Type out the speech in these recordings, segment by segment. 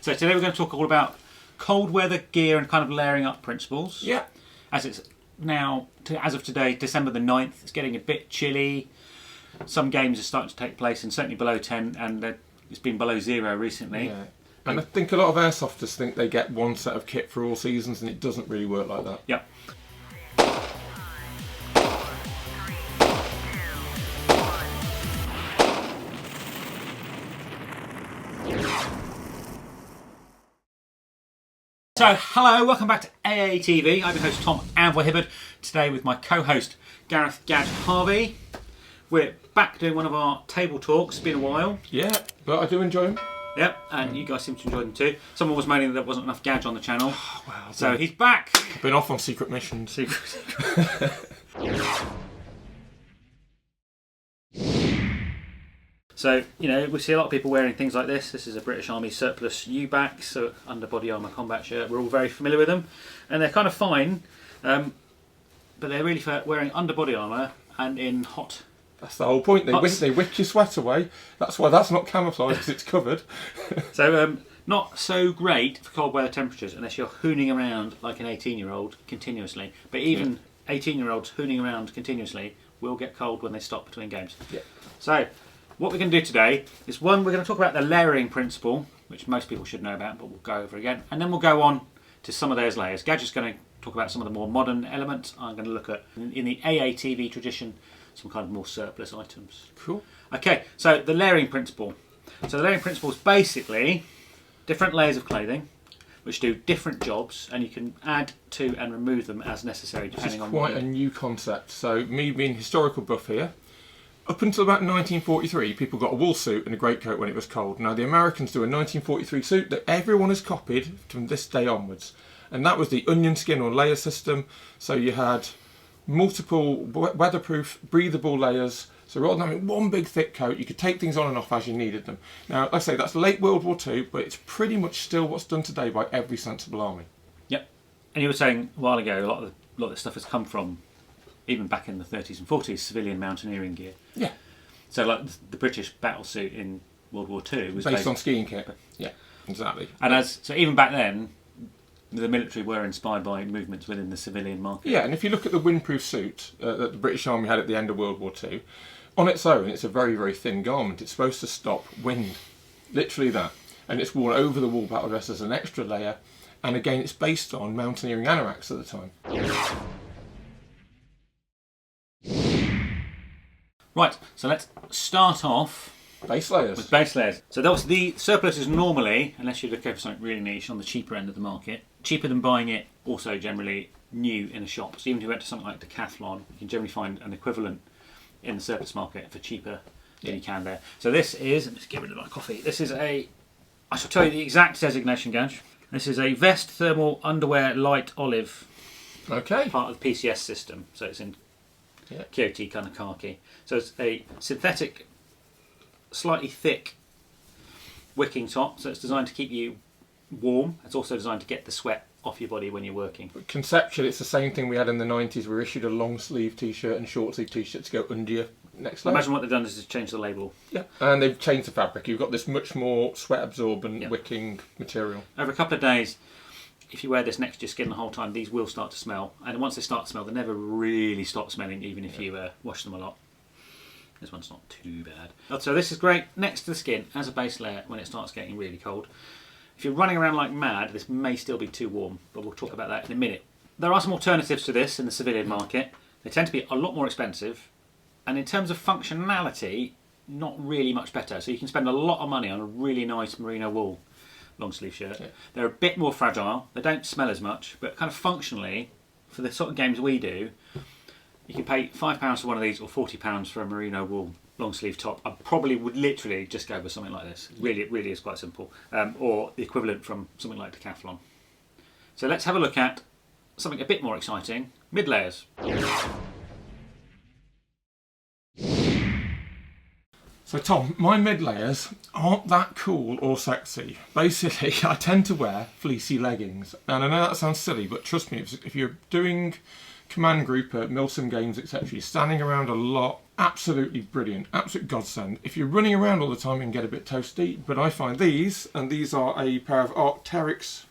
So today we're going to talk all about cold weather gear and kind of layering up principles. Yeah. As it's now, as of today, December the 9th, it's getting a bit chilly. Some games are starting to take place and certainly below 10, and it's been below 0 recently. Yeah. And I think a lot of airsofters think they get one set of kit for all seasons, and it doesn't really work like that. Yeah. So, hello, welcome back to AATV. I'm your host Tom Anvil Hibberd, today with my co-host Gareth Gadge Harvey. We're back doing one of our table talks. It's been a while. Yeah, but I do enjoy them. Yep, and you guys seem to enjoy them too. Someone was moaning that there wasn't enough Gadge on the channel. Oh, wow, so he's back. I've been off on secret missions. So, you know, we see a lot of people wearing things like this. This is a British Army surplus U-back, so underbody armour combat shirt. We're all very familiar with them, and they're kind of fine, but they're really for wearing underbody armour and in hot. That's the whole point. They wick your sweat away. That's why that's not camouflage, because it's covered. So, not so great for cold weather temperatures unless you're hooning around like an 18-year-old continuously. But even 18-year-olds hooning around continuously will get cold when they stop between games. Yeah. So, what we're going to do today is, one, we're going to talk about the layering principle, which most people should know about, but we'll go over again. And then we'll go on to some of those layers. Gadget's going to talk about some of the more modern elements. I'm going to look at, in the AATV tradition, some kind of more surplus items. Cool. Okay, so the layering principle. So the layering principle is basically different layers of clothing which do different jobs, and you can add to and remove them as necessary depending on what. This is quite a new concept. So me being historical buff here, up until about 1943, people got a wool suit and a greatcoat when it was cold. Now the Americans do a 1943 suit that everyone has copied from this day onwards, and that was the onion skin or layer system. So you had multiple weatherproof, breathable layers. So rather than having one big thick coat, you could take things on and off as you needed them. Now, like I say, that's late World War II, but it's pretty much still what's done today by every sensible army. Yep. And you were saying a while ago, a lot of this stuff has come from, even back in the 30s and 40s, civilian mountaineering gear. Yeah. So like the British battle suit in World War II was based on skiing kit. Yeah, exactly. And so even back then, the military were inspired by movements within the civilian market. Yeah, and if you look at the windproof suit that the British Army had at the end of World War II, on its own, it's a very, very thin garment. It's supposed to stop wind, literally that. And it's worn over the wool battle dress as an extra layer. And again, it's based on mountaineering anoraks at the time. Right, so let's start off base layers. with base layers. So the surplus is normally, unless you're looking for something really niche, on the cheaper end of the market. Cheaper than buying it, also generally new in a shop. So even if you went to something like Decathlon, you can generally find an equivalent in the surplus market for cheaper than you can there. So this is, let's get rid of my coffee. This is I shall tell you the exact designation, Gadge. This is a vest thermal underwear light olive. Okay. Part of the PCS system. So it's in QOT kind of khaki. So it's a synthetic, slightly thick wicking top. So it's designed to keep you warm. It's also designed to get the sweat off your body when you're working. But conceptually, it's the same thing we had in the 90s. We issued a long sleeve t-shirt and short sleeve t-shirt to go under your next layer. Imagine what they've done is just change the label. Yeah, and they've changed the fabric. You've got this much more sweat absorbent wicking material. Over a couple of days, if you wear this next to your skin the whole time, these will start to smell. And once they start to smell, they never really stop smelling, even if you wash them a lot. This one's not too bad. So this is great next to the skin as a base layer when it starts getting really cold. If you're running around like mad, this may still be too warm, but we'll talk about that in a minute. There are some alternatives to this in the civilian market. They tend to be a lot more expensive, and in terms of functionality, not really much better. So you can spend a lot of money on a really nice merino wool long sleeve shirt. Yeah. They're a bit more fragile, they don't smell as much, but kind of functionally, for the sort of games we do, you can pay £5 for one of these or £40 for a merino wool long sleeve top. I probably would literally just go with something like this. It really is quite simple. Or the equivalent from something like Decathlon. So let's have a look at something a bit more exciting, mid layers. So Tom, my mid layers aren't that cool or sexy. Basically, I tend to wear fleecy leggings. And I know that sounds silly, but trust me, if you're doing command group at Milsim Games, etc. You're standing around a lot. Absolutely brilliant, absolute godsend. If you're running around all the time, you can get a bit toasty, but I find these, and these are a pair of Arc'teryx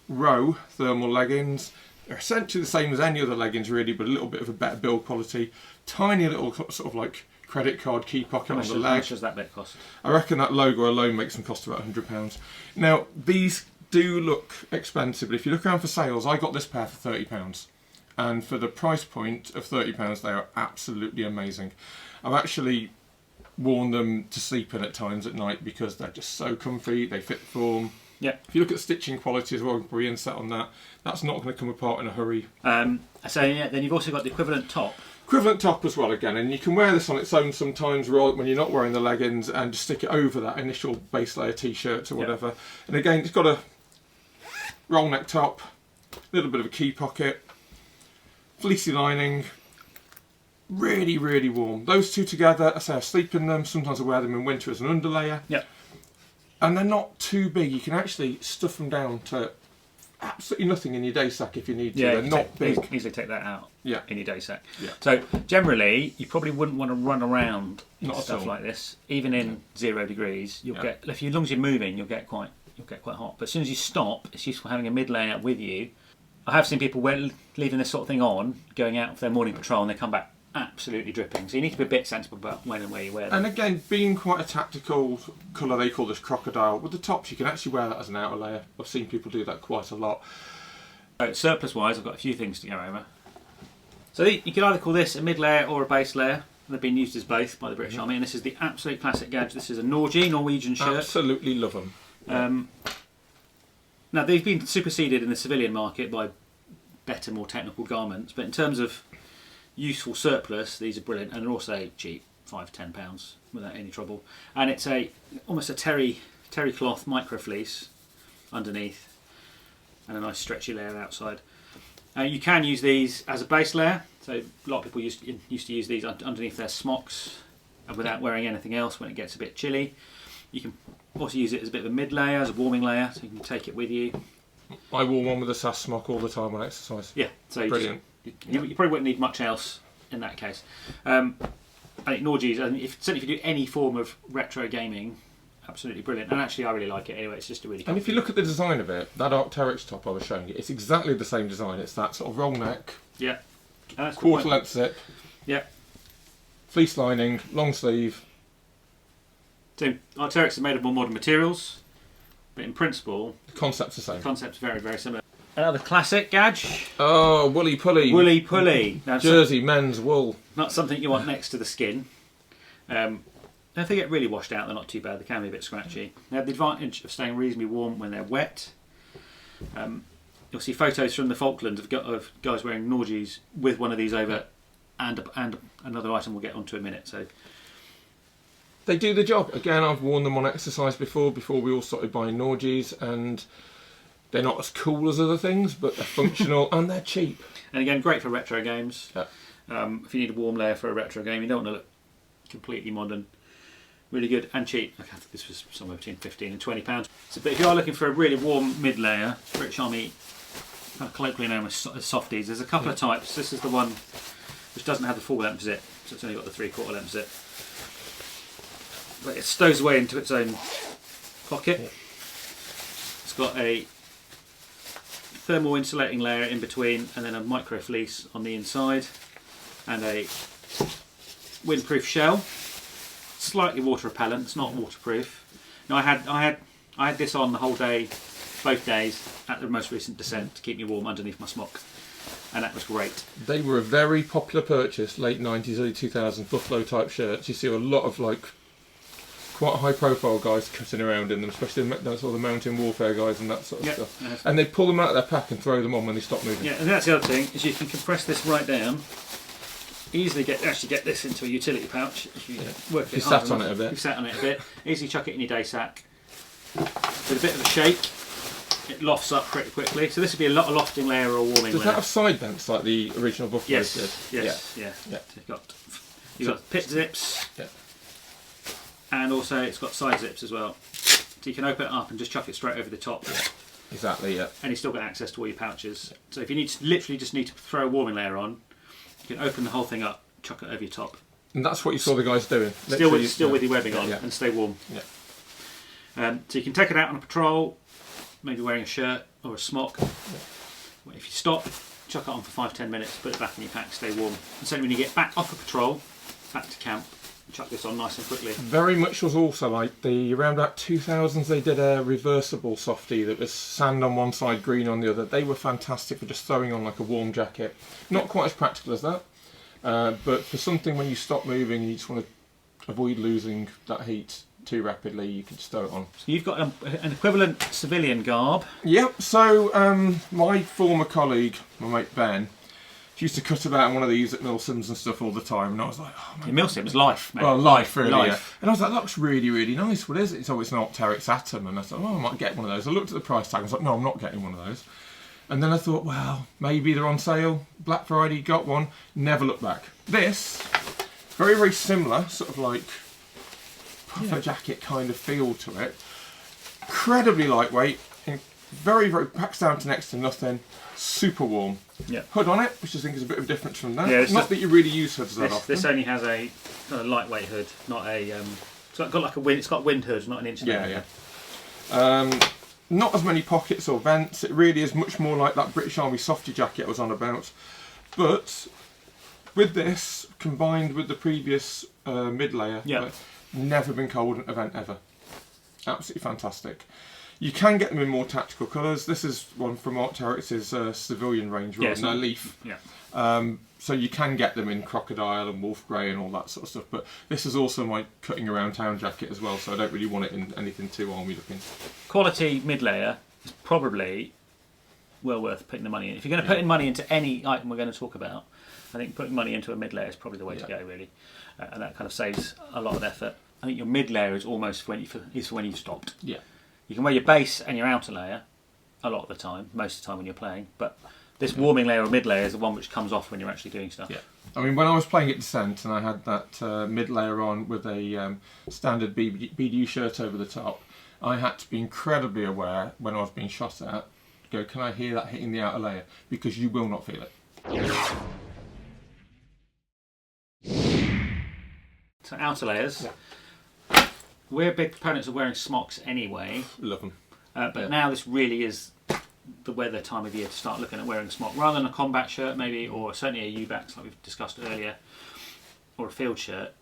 Row thermal leggings. They're essentially the same as any other leggings really, but a little bit of a better build quality. Tiny little sort of like credit card key pocket on the leg. How much does that bit cost? I reckon that logo alone makes them cost about £100. Now, these do look expensive, but if you look around for sales, I got this pair for £30. And for the price point of £30, they are absolutely amazing. I've actually worn them to sleep in at times at night because they're just so comfy, they fit the form. Yeah. If you look at stitching quality as well, probably inset on that, that's not going to come apart in a hurry. So yeah, then you've also got the equivalent top. Equivalent top as well again, and you can wear this on its own sometimes when you're not wearing the leggings and just stick it over that initial base layer t-shirts or whatever. Yep. And again, it's got a roll neck top, a little bit of a key pocket, fleecy lining, really, really warm. Those two together, I say I sleep in them, sometimes I wear them in winter as an underlayer. Yep. And they're not too big, you can actually stuff them down to absolutely nothing in your day sack if you need to. They're not big. Easily take that out in your day sack. Yeah. So generally, you probably wouldn't want to run around Not stuff like this, even in 0 degrees. You'll get, as long as you're moving, you'll get quite hot. But as soon as you stop, it's useful having a mid layer with you. I have seen people leaving this sort of thing on, going out for their morning patrol, and they come back absolutely dripping. So you need to be a bit sensible about when and where you wear them. And again, being quite a tactical colour, they call this crocodile. With the tops, you can actually wear that as an outer layer. I've seen people do that quite a lot. Surplus wise, I've got a few things to go over. So you can either call this a mid layer or a base layer. They've been used as both by the British Army, and this is the absolute classic gadget. This is a Norwegian shirt. Absolutely love them. Now they've been superseded in the civilian market by better, more technical garments, but in terms of useful surplus, these are brilliant, and they're also cheap, £5–10 without any trouble. And it's almost a terry cloth micro fleece underneath, and a nice stretchy layer outside. You can use these as a base layer, so a lot of people used to use these underneath their smocks without wearing anything else when it gets a bit chilly. You can also use it as a bit of a mid layer, as a warming layer, so you can take it with you. I wore one with a SAS smock all the time on exercise. Yeah, so brilliant. You probably wouldn't need much else in that case. I think Norges, certainly if you do any form of retro gaming, absolutely brilliant. And actually, I really like it anyway. It's just a really. And if you look at the design of it, that Arc'teryx top I was showing you, it's exactly the same design. It's that sort of roll neck, quarter length zip, fleece lining, long sleeve. So Arc'teryx are made of more modern materials, but in principle, the concept's the same. The concept's very, very similar. Another classic gadge. Oh, woolly pulley. Woolly pulley. Now, Jersey men's wool. Not something you want next to the skin. If they get really washed out, they're not too bad. They can be a bit scratchy. They have the advantage of staying reasonably warm when they're wet. You'll see photos from the Falklands of guys wearing Norges with one of these over, and another item we'll get onto in a minute. So they do the job. Again, I've worn them on exercise before we all started buying Norges, and they're not as cool as other things, but they're functional and they're cheap. And again, great for retro games. Yeah. If you need a warm layer for a retro game, you don't want to look completely modern. Really good and cheap. I think this was somewhere between £15 and £20. So, but if you are looking for a really warm mid layer, British Army, kind of colloquially known as softies, there's a couple of types. This is the one which doesn't have the full length zip, so it's only got the 3/4 length zip. But it stows away into its own pocket. Yeah. It's got a thermal insulating layer in between, and then a micro fleece on the inside, and a windproof shell. Slightly water repellent. It's not waterproof. Now I had this on the whole day, both days at the most recent descent to keep me warm underneath my smock, and that was great. They were a very popular purchase, late 90s, early 2000s, buffalo type shirts. You see a lot of quite high profile guys cutting around in them, especially those all the mountain warfare guys and that sort of stuff. Yeah, and they pull them out of their pack and throw them on when they stop moving. Yeah, and that's the other thing, is you can compress this right down, easily get this into a utility pouch if you work it hard enough. On it a bit. You've sat on it a bit. Easily chuck it in your day sack. With a bit of a shake, it lofts up pretty quickly. So this would be a lofting layer or a warming layer. Does that have side vents like the original buffaloes did? Yes. You've got pit zips. Yeah. And also it's got side zips as well. So you can open it up and just chuck it straight over the top. Exactly, yeah. And you've still got access to all your pouches. So if you literally just need to throw a warming layer on, you can open the whole thing up, chuck it over your top. And that's what you saw the guys doing. Still with your webbing on and stay warm. Yeah. So you can take it out on a patrol, maybe wearing a shirt or a smock. Yeah. If you stop, chuck it on for 5-10 minutes, put it back in your pack, stay warm. And so when you get back off a patrol, back to camp, chuck this on nice and quickly. Very much was also like around about 2000s they did a reversible softie that was sand on one side, green on the other. They were fantastic for just throwing on like a warm jacket. Not quite as practical as that, but for something when you stop moving and you just want to avoid losing that heat too rapidly, you can just throw it on. So you've got an equivalent civilian garb. Yep, so my former colleague, my mate Ben, used to cut about in one of these at Milsim's and stuff all the time, and I was like, oh my Milsim's life, mate. Well, life, really, life. Yeah. And I was like, that looks really, really nice. What is it? So it's an Opteryx Atom, and I thought, oh, I might get one of those. I looked at the price tag, and I was like, no, I'm not getting one of those. And then I thought, well, maybe they're on sale. Black Friday, got one. Never looked back. This, very, very similar, sort of like puffer jacket kind of feel to it. Incredibly lightweight, very, very, packs down to next to nothing. Super warm. Yeah. Hood on it, which I think is a bit of a difference from that. Yeah, not that you really use hoods that often. This only has a kind of lightweight hood, not a. It's got like a wind. It's got wind hood, not an insulating. Yeah. Not as many pockets or vents. It really is much more like that British Army softy jacket I was on about. But with this combined with the previous mid layer, never been cold in an event ever. Absolutely fantastic. You can get them in more tactical colours. This is one from Opteryx's civilian range rather than a leaf. Yeah. So you can get them in crocodile and wolf grey and all that sort of stuff. But this is also my cutting around town jacket as well, so I don't really want it in anything too army looking. Quality mid layer is probably well worth putting the money in. If you're going to put in money into any item we're going to talk about, I think putting money into a mid layer is probably the way to go, really, and that kind of saves a lot of effort. I think your mid layer is almost for when you've stopped. Yeah. You can wear your base and your outer layer a lot of the time, most of the time when you're playing, but this warming layer or mid layer is the one which comes off when you're actually doing stuff. Yeah. I mean, when I was playing at Descent and I had that mid layer on with a standard BDU shirt over the top, I had to be incredibly aware when I was being shot at, go, can I hear that hitting the outer layer? Because you will not feel it. So outer layers. Yeah. We're big proponents of wearing smocks anyway. Love them. But now this really is the weather time of year to start looking at wearing a smock. Rather than a combat shirt maybe, or certainly a UBAX like we've discussed earlier, or a field shirt,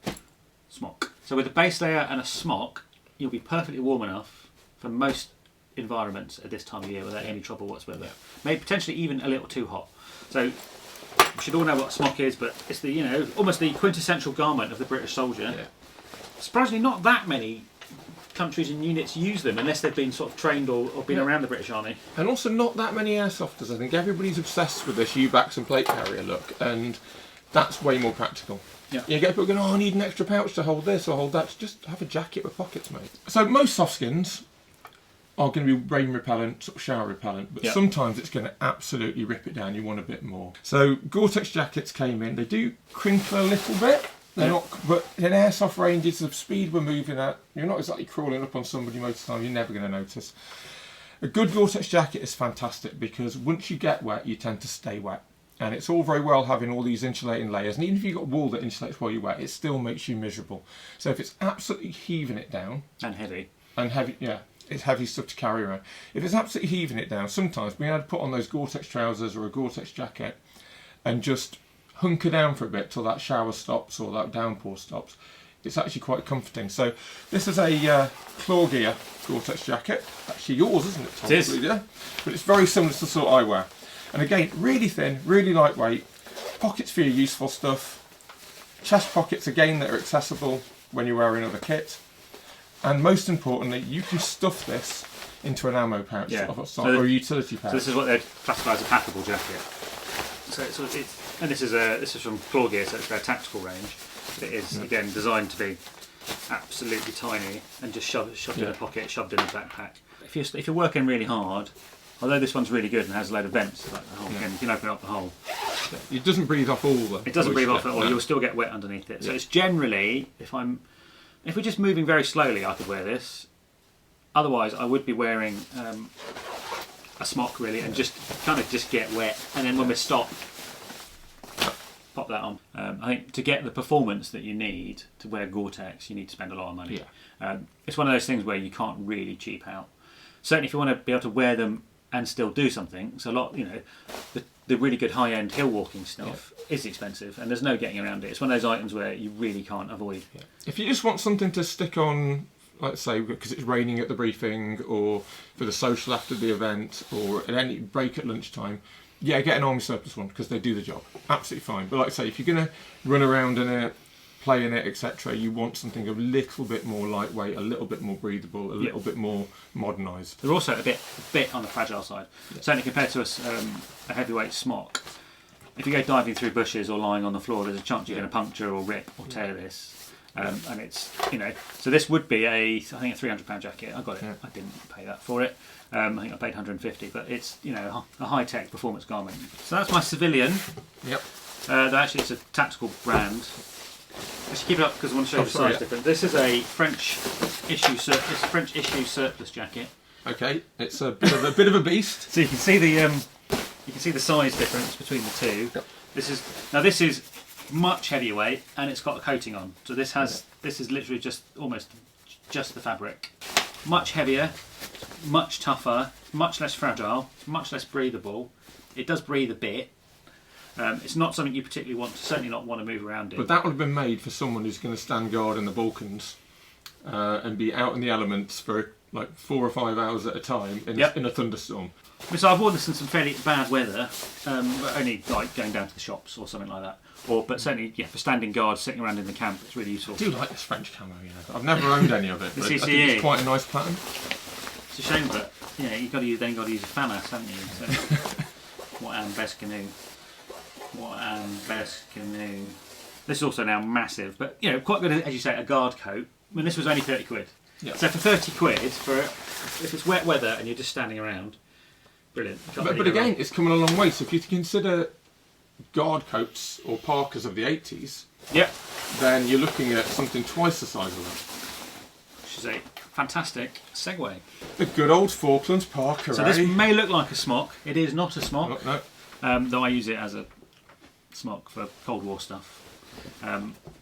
smock. So with a base layer and a smock, you'll be perfectly warm enough for most environments at this time of year without any trouble whatsoever. Yeah. Maybe potentially even a little too hot. So we should all know what a smock is, but it's the almost the quintessential garment of the British soldier. Yeah. Surprisingly, not that many countries and units use them unless they've been sort of trained or been around the British Army. And also not that many airsofters. I think everybody's obsessed with this UBAX and plate carrier look, and that's way more practical. Yeah. You get people going, oh, I need an extra pouch to hold this or hold that. Just have a jacket with pockets, mate. So most soft skins are going to be rain repellent, sort of shower repellent, but sometimes it's going to absolutely rip it down. You want a bit more. So Gore-Tex jackets came in. They do crinkle a little bit. They're not, but in airsoft ranges, the speed we're moving at, you're not exactly crawling up on somebody most of the time. You're never going to notice. A good Gore-Tex jacket is fantastic because once you get wet, you tend to stay wet. And it's all very well having all these insulating layers, and even if you've got wool that insulates while you're wet, it still makes you miserable. So if it's absolutely heaving it down... And heavy. It's heavy stuff to carry around. If it's absolutely heaving it down, sometimes being able to put on those Gore-Tex trousers or a Gore-Tex jacket and just hunker down for a bit till that shower stops or that downpour stops, it's actually quite comforting. So this is a Claw Gear Gore-Tex jacket. Actually yours, isn't it, Tom? It is. Yeah. But it's very similar to the sort I wear. And again, really thin, really lightweight, pockets for your useful stuff, chest pockets again that are accessible when you're wearing other kit, and most importantly, you can stuff this into an ammo pouch or a utility pouch. So this is what they'd classify as a packable jacket. So this is from Claw Gear, so it's their tactical range. But it is again designed to be absolutely tiny and just shoved in a pocket, shoved in a backpack. If you're working really hard. Although this one's really good and has a load of vents, like the hole, you can open up the hole. It doesn't breathe off all the... It doesn't breathe off at all, you'll still get wet underneath it. So it's generally, if we're just moving very slowly, I could wear this. Otherwise, I would be wearing a smock really, and just kind of just get wet, and then when we stop, pop that on. I think to get the performance that you need to wear Gore-Tex, you need to spend a lot of money. It's one of those things where you can't really cheap out. Certainly if you want to be able to wear them and still do something, so a lot, the really good high-end hill walking stuff is expensive, and there's no getting around it. It's one of those items where you really can't avoid. If you just want something to stick on, let's say because it's raining at the briefing, or for the social after the event, or at any break at lunchtime, get an army surplus one, because they do the job absolutely fine. But like I say, if you're going to run around in it, play in it, etc., you want something a little bit more lightweight, a little bit more breathable, a little bit more modernised. They're also a bit on the fragile side, certainly compared to a heavyweight smock. If you go diving through bushes or lying on the floor, there's a chance you're going to puncture or rip or tear this. And it's, so this would be I think a £300 jacket. I got it. I didn't pay that for it. I think I paid 150, but it's, a high-tech performance garment. So that's my civilian. Yep. Actually, it's a tactical brand. Let's keep it up because I want to show you the size difference. This is a French issue surplus jacket. Okay, it's a bit of a beast. So you can see the size difference between the two. Yep. This is much heavier weight, and it's got a coating on. So this is literally almost just the fabric. Much heavier, much tougher, much less fragile, much less breathable. It does breathe a bit. It's not something you particularly certainly not want to move around in. But that would have been made for someone who's going to stand guard in the Balkans and be out in the elements for like 4 or 5 hours at a time in a thunderstorm. So I've worn this in some fairly bad weather, only like going down to the shops or something like that. But certainly, for standing guard, sitting around in the camp, it's really useful. I do like this French camo, I've never owned any of it, but I think it's quite a nice pattern. It's a shame, but you've got to use a FAMAS, haven't you? So, what an best canoe. What an best canoe. This is also now massive, but quite good, as you say, a guard coat. I mean, this was only 30 quid. Yep. So for 30 quid, if it's wet weather and you're just standing around, brilliant. But again, it's coming a long way. So if you consider guard coats or parkas of the 80s, then you're looking at something twice the size of that. Which is a fantastic segue. The good old Falklands parka. So this may look like a smock. It is not a smock. No. Though I use it as a smock for Cold War stuff.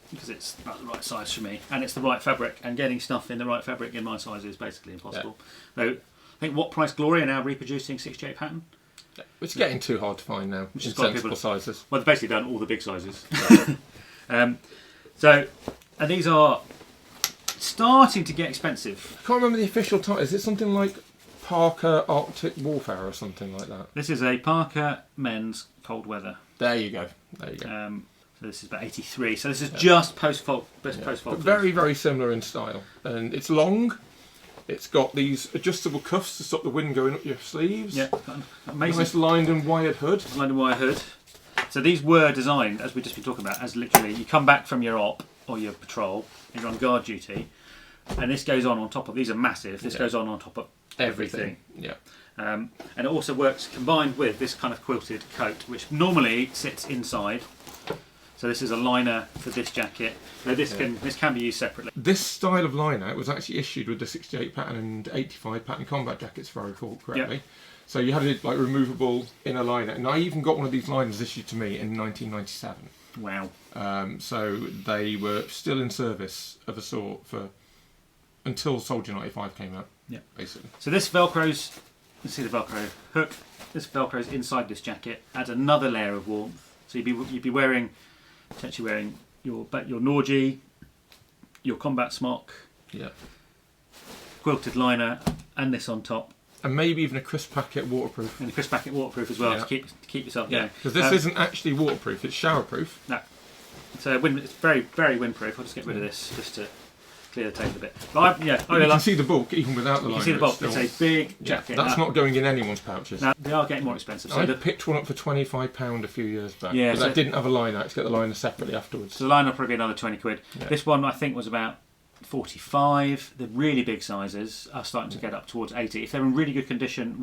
Because it's about the right size for me, and it's the right fabric, and getting stuff in the right fabric in my size is basically impossible. Though I think What Price Glory are now reproducing 68 pattern. It's getting too hard to find now in sensible sizes. Well, they've basically done all the big sizes. And these are starting to get expensive. I can't remember the official title. Is it something like Parker Arctic Warfare or something like that? This is a Parker men's cold weather. There you go. So this is about 83. So this is just post-Falklands. But very, very similar in style. And it's long. It's got these adjustable cuffs to stop the wind going up your sleeves. Yeah, amazing. Nice lined and wired hood. Lined and wired hood. So these were designed, as we've just been talking about, as literally you come back from your op or your patrol and you're on guard duty, and this goes on top of, these are massive, this goes on top of everything. Yeah. And it also works combined with this kind of quilted coat, which normally sits inside. So this is a liner for this jacket. Now this can be used separately. This style of liner was actually issued with the 68 pattern and 85 pattern combat jackets, if I recall correctly. Yep. So you had a removable inner liner, and I even got one of these liners issued to me in 1997. Wow. So they were still in service of a sort until Soldier 95 came out. Yeah. Basically. So this Velcro's, you see the Velcro hook. This Velcro's inside this jacket, adds another layer of warmth. So you'd be wearing. Potentially wearing your Norgie, your combat smock, quilted liner, and this on top, and maybe even a crisp packet waterproof. And a crisp packet waterproof as well to keep yourself going. Because this isn't actually waterproof; it's showerproof. No, it's very very windproof. I'll just get rid of this just to clear the tape a bit. But you can see the bulk even without the liner. You can see the bulk. It's a big jacket. That's not going in anyone's pouches. Now they are getting more expensive. So I picked one up for £25 a few years back. Yeah, but that didn't have a liner. I had to get the liner separately afterwards. So the liner will probably be another 20 quid. Yeah. This one I think was about 45. The really big sizes are starting to get up towards 80. If they're in really good condition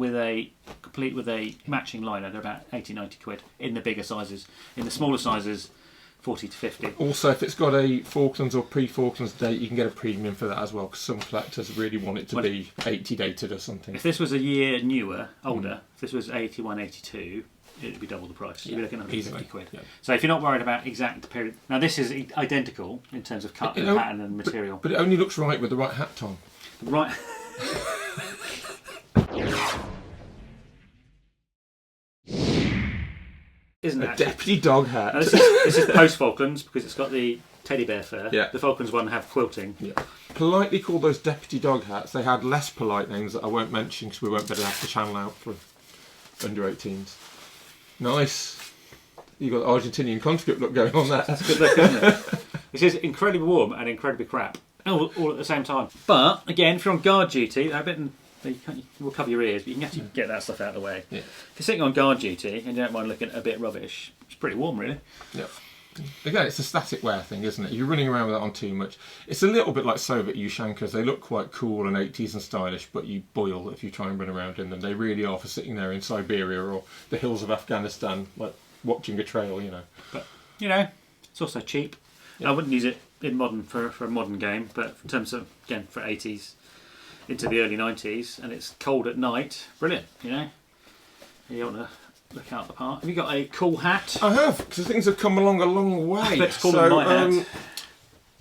complete with a matching liner, they're about 80, 90 quid in the bigger sizes. In the smaller sizes, 40 to 50. Also, if it's got a Falklands or pre-Falklands date, you can get a premium for that as well, because some collectors really want it to be 80 dated or something. If this was a year newer, older, if this was 81, 82, it'd be double the price. You'd be looking at 150 quid. Yeah. So if you're not worried about exact period... Now this is identical in terms of cut and pattern and material. But it only looks right with the right hat on. Right. Isn't a deputy dog hat? Now, this is post Falklands because it's got the teddy bear fur. Yeah. The Falklands one have quilting. Yeah. Politely called those deputy dog hats. They had less polite names that I won't mention because we won't be able to have the channel out for under 18s. Nice. You got the Argentinian conscript look going on there. That's a good look, isn't it? This is incredibly warm and incredibly crap, all at the same time. But again, if you're on guard duty, we'll cover your ears, but you can actually get that stuff out of the way. Yeah. If you're sitting on guard duty and you don't mind looking a bit rubbish, it's pretty warm, really. Yeah. Again, it's a static wear thing, isn't it? You're running around with that on too much. It's a little bit like Soviet Ushankas. They look quite cool and 80s and stylish, but you boil if you try and run around in them. They really are for sitting there in Siberia or the hills of Afghanistan, like watching a trail, you know. But, you know, it's also cheap. Yeah. I wouldn't use it in modern for a modern game, but in terms of, again, for 80s into the early 90s, and it's cold at night, brilliant, you know. You want to look out the park. Have you got a cool hat? I have, because things have come along a long way. Let's call it my hat.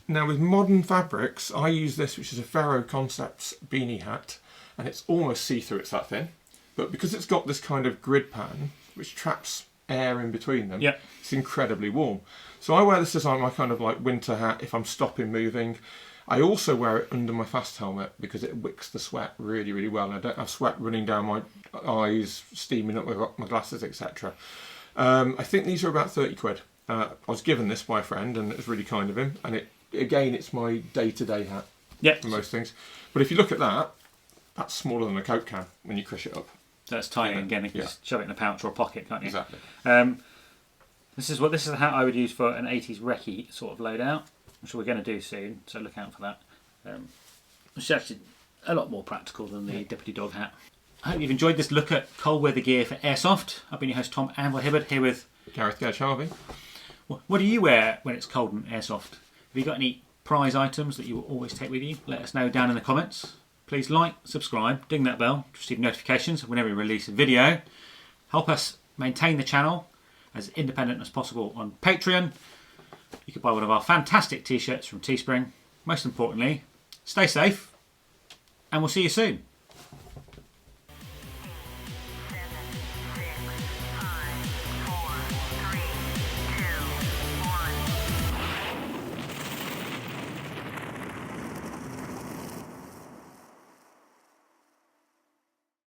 Now with modern fabrics, I use this, which is a Ferro Concepts beanie hat, and it's almost see-through, it's that thin. But because it's got this kind of grid pattern, which traps air in between them, it's incredibly warm. So I wear this as my kind of like winter hat if I'm stopping moving. I also wear it under my fast helmet because it wicks the sweat really, really well. And I don't have sweat running down my eyes, steaming up my glasses, etc. I think these are about 30 quid. I was given this by a friend and it was really kind of him. And it's my day-to-day hat for most things. But if you look at that, that's smaller than a Coke can when you crush it up. So it's tiny again. You can just shove it in a pouch or a pocket, can't you? Exactly. This is the hat I would use for an 80s recce sort of loadout, which we're going to do soon, so look out for that. Which is actually a lot more practical than the Deputy Dog hat. I hope you've enjoyed this look at cold weather gear for Airsoft. I've been your host Tom Anvil Hibberd here with Gareth Gedge Harvey. What do you wear when it's cold in Airsoft? Have you got any prize items that you will always take with you? Let us know down in the comments. Please like, subscribe, ding that bell to receive notifications whenever we release a video. Help us maintain the channel as independent as possible on Patreon. You can buy one of our fantastic t-shirts from Teespring. Most importantly, stay safe and we'll see you soon.